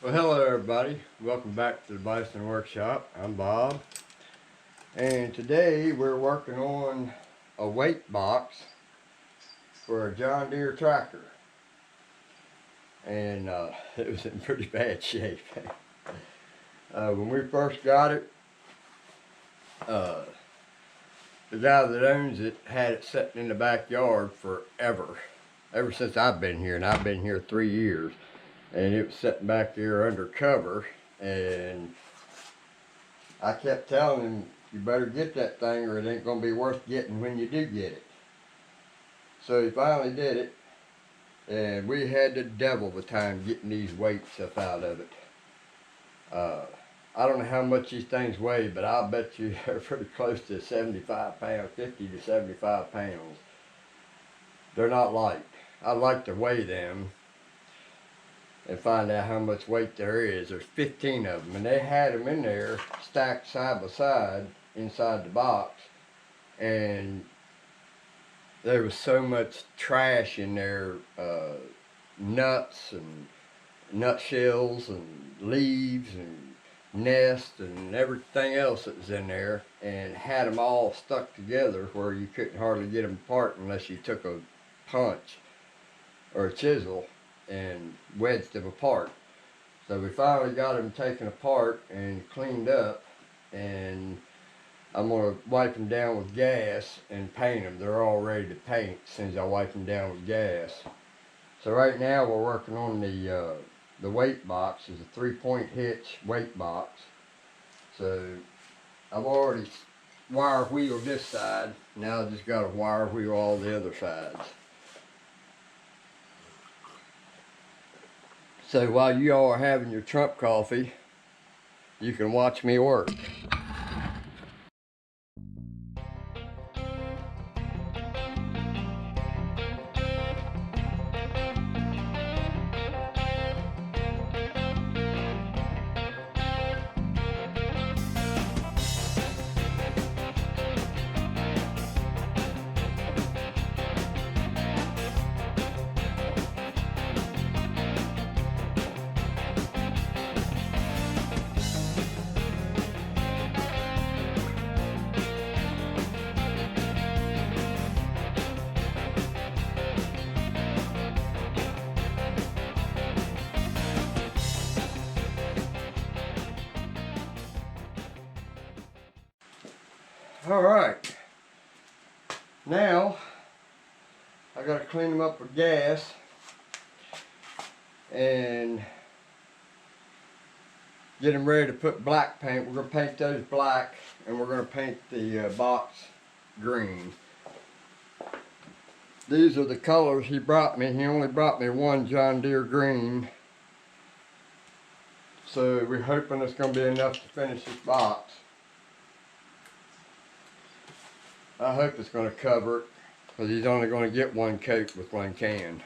Well, hello everybody. Welcome back to the Bison Workshop. I'm Bob. And today we're working on a weight box for a John Deere tractor. And it was in pretty bad shape. When we first got it, the guy that owns it had it sitting in the backyard forever. Ever since I've been here, and I've been here 3 years. And it was sitting back there under cover, and I kept telling him, you better get that thing or it ain't going to be worth getting when you do get it. So he finally did it, and we had the devil of a time getting these weight stuff out of it. I don't know how much these things weigh, but I'll bet you they're pretty close to 75 pounds, 50 to 75 pounds. They're not light. I'd like to weigh them and find out how much weight there is. There's 15 of them, and they had them in there stacked side by side inside the box, and there was so much trash in there, nuts and nutshells and leaves and nests and everything else that was in there, and had them all stuck together where you couldn't hardly get them apart unless you took a punch or a chisel and wedged them apart. So we finally got them taken apart and cleaned up, and I'm going to wipe them down with gas and paint them. They're all ready to paint as soon as I wipe them down with gas. So right now we're working on the weight box. It's a 3-point hitch weight box. So I've already wire wheeled this side. Now I just got to wire wheel all the other sides. So while you all are having your Trump coffee, you can watch me work. Alright, now I gotta clean them up with gas and get them ready to put black paint. We're gonna paint those black, and we're gonna paint the box green. These are the colors he brought me. He only brought me one John Deere green, so we're hoping it's gonna be enough to finish this box. I hope it's going to cover it, because he's only going to get one coat with one can.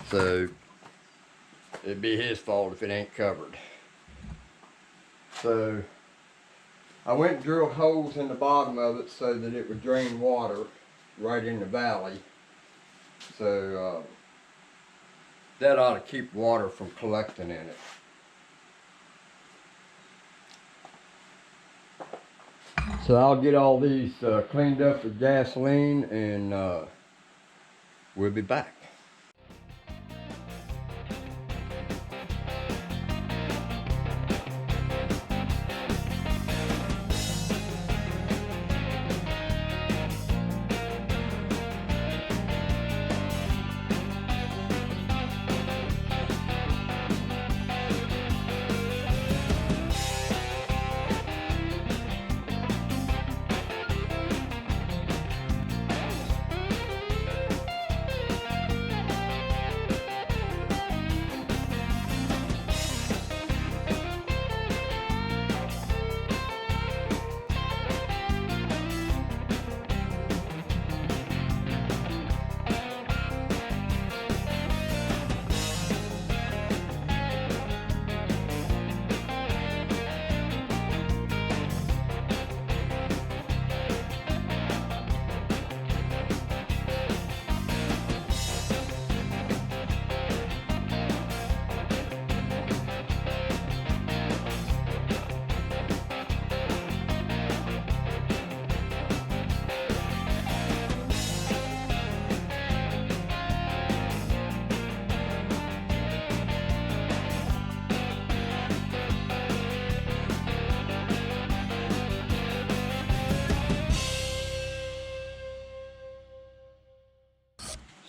So it'd be his fault if it ain't covered. So I went and drilled holes in the bottom of it so that it would drain water right in the valley. So that ought to keep water from collecting in it. So I'll get all these cleaned up with gasoline, and we'll be back.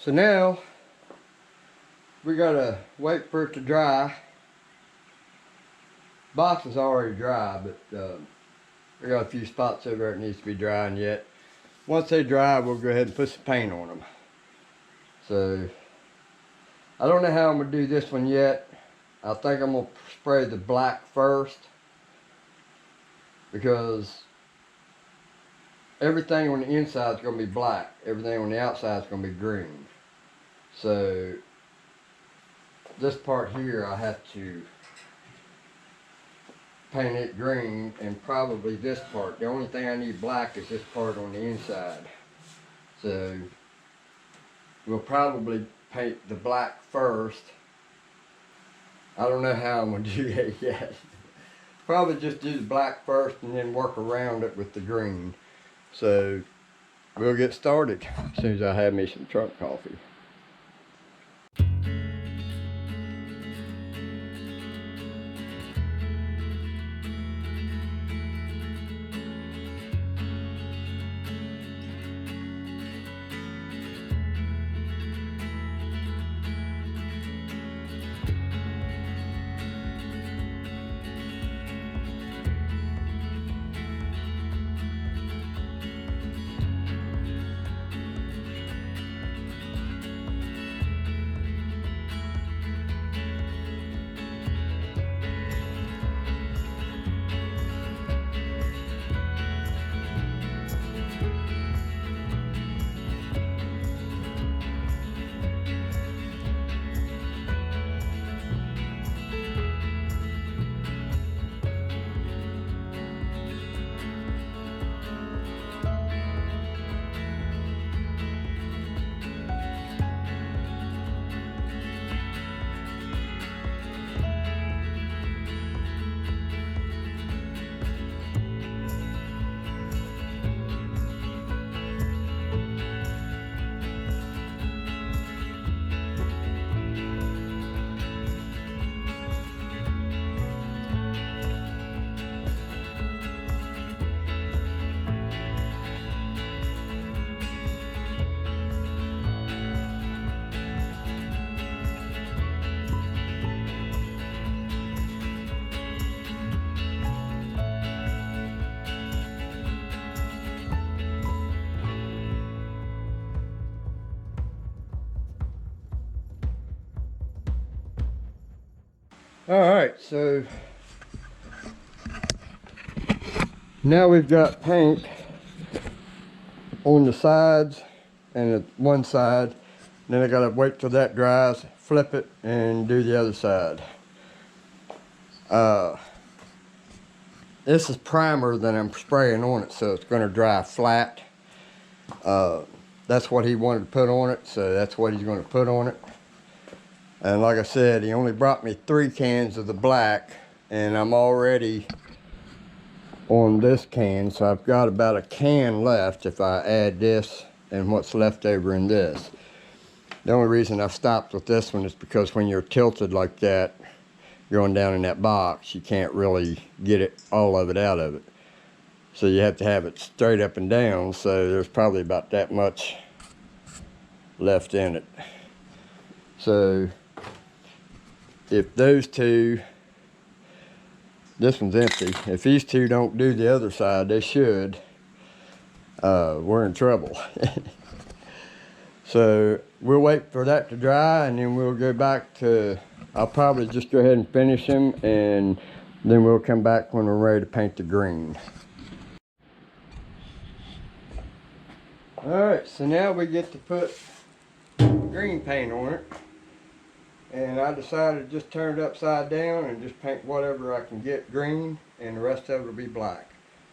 So now we gotta wait for it to dry. Box is already dry, but we got a few spots over there that needs to be drying yet. Once they dry, we'll go ahead and put some paint on them. So I don't know how I'm gonna do this one yet. I think I'm gonna spray the black first, because everything on the inside is gonna be black. Everything on the outside is gonna be green. So this part here, I have to paint it green, and probably this part. The only thing I need black is this part on the inside. So we'll probably paint the black first. I don't know how I'm gonna do that yet. Probably just do the black first and then work around it with the green. So we'll get started as soon as I have me some truck coffee. Alright, so now we've got paint on the sides and the one side. Then I gotta wait till that dries, flip it, and do the other side. This is primer that I'm spraying on it, so it's gonna dry flat. That's what he wanted to put on it, so that's what he's gonna put on it. And like I said, he only brought me 3 cans of the black, and I'm already on this can, so I've got about a can left if I add this and what's left over in this. The only reason I've stopped with this one is because when you're tilted like that, going down in that box, you can't really get it, all of it out of it. So you have to have it straight up and down, so there's probably about that much left in it. So if those two, this one's empty, if these two don't do the other side, they should, we're in trouble. So we'll wait for that to dry, and then we'll go back to, I'll probably just go ahead and finish them, and then we'll come back when we're ready to paint the green. Alright, so now we get to put green paint on it. And I decided to just turn it upside down and just paint whatever I can get green, and the rest of it will be black.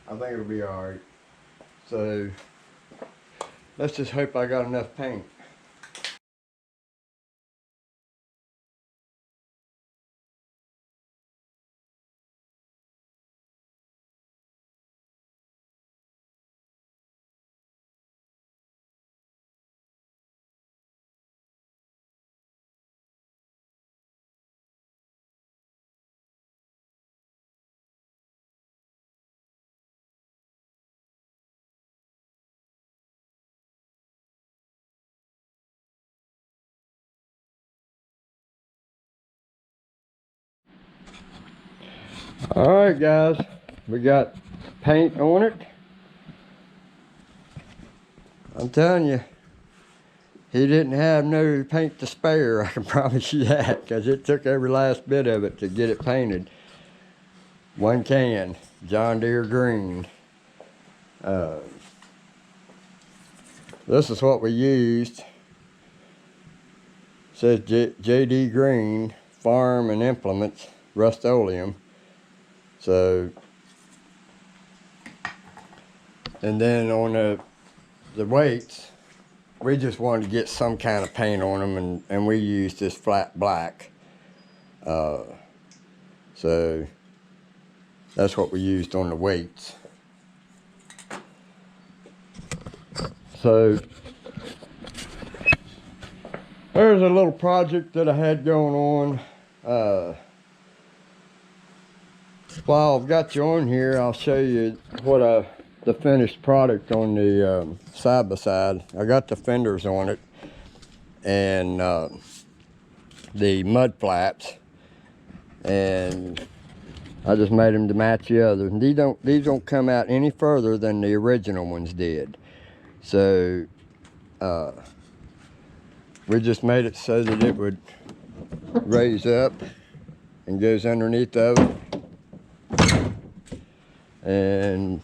I think it'll be alright. So let's just hope I got enough paint. Alright guys, we got paint on it. I'm telling you, he didn't have no paint to spare, I can promise you that, because it took every last bit of it to get it painted. One can, John Deere green. This is what we used. It says JD Green, Farm and Implements, Rust-Oleum. So, and then on the weights, we just wanted to get some kind of paint on them, and we used this flat black. So that's what we used on the weights. So there's a little project that I had going on. While I've got you on here, I'll show you what the finished product on the side-by-side. I got the fenders on it and the mud flaps, and I just made them to match the others. And these don't come out any further than the original ones did. So we just made it so that it would raise up and goes underneath of it. And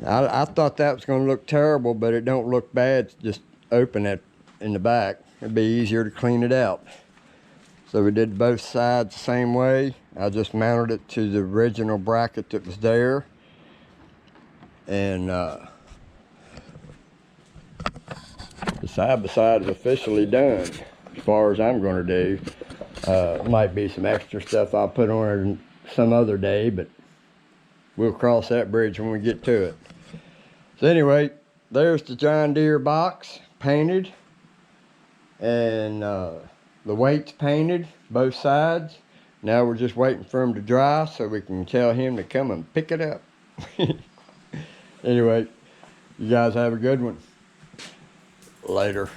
I thought that was going to look terrible, but it don't look bad. Just open it in the back. It'd be easier to clean it out. So we did both sides the same way. I just mounted it to the original bracket that was there. And the side-by-side is officially done, as far as I'm going to do. Might be some extra stuff I'll put on it some other day, but we'll cross that bridge when we get to it. So anyway, there's the John Deere box painted, and the weights painted, both sides. Now we're just waiting for them to dry so we can tell him to come and pick it up. Anyway, you guys have a good one. Later.